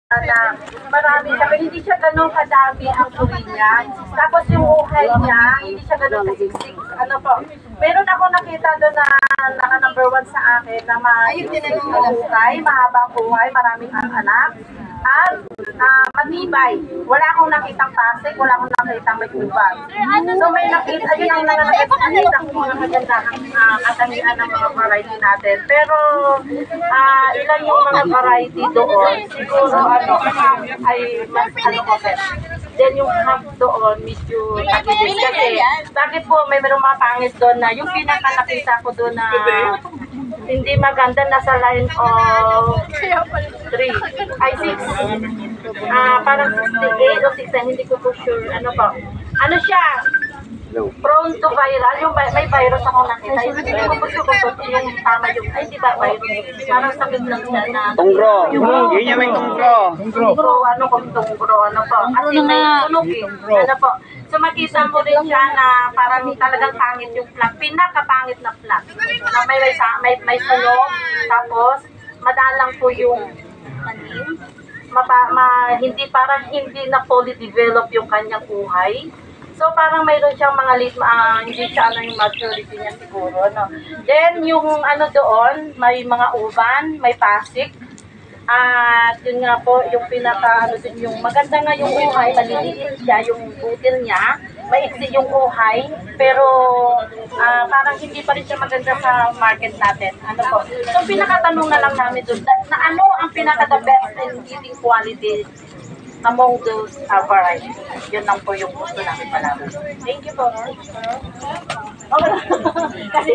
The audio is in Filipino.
na marami siya, pero hindi siya ganun kadami ang uri niya. Tapos yung uhay niya, hindi siya ganun kasiksik. Ano po, meron ako nakita doon na naka number 1 sa akin na masiksik ang uhay, mahabang uhay, maraming anak. At matibay. Wala akong nakitang pasik, wala akong nakitang may kubag. So may nakita, yun ang nakita ko mga magandang katangian ng mga variety natin. Pero ilan yung mga variety doon, siguro half ay mas ko then yung half doon, medyo nakibis. Kasi bakit po may merong mga pangit doon na yung pinaka nakita ko doon na hindi maganda, nasa line of 3, ay 6. Parang 68 o 69, hindi ko po sure. Ano po? Ano siya? Prone to viral. Yung may virus akong nakita. Hindi ko po sure kung yung tama yung, ay hindi ba virus? Parang sakit lang siya na. Tunggro. Yun yung may tunggro. Tunggro, ano kung tunggro, ano po? Kasi may tunog eh. Ano po? So makita mo rin siya na parang talagang pangit yung flag. Pinakapangit na flag. Na may sunog, tapos madalang po yung tanim. Hindi parang hindi na fully develop yung kanyang uhay. So parang mayroon siyang mga hindi siya yung maturity niya siguro, no. Then yung doon, may mga uban, may pasik. At yun nga po, yung pinaka yung maganda nga yung uhay, maliliit siya, yung butil niya, maiksi yung uhay, pero parang hindi pa rin siya maganda sa market natin. Ano po? So pinakatanong na lang namin doon, na ano ang pinaka the best in eating quality among those varieties. Yun lang po yung gusto namin malaman. Thank you po. Okay. Kasi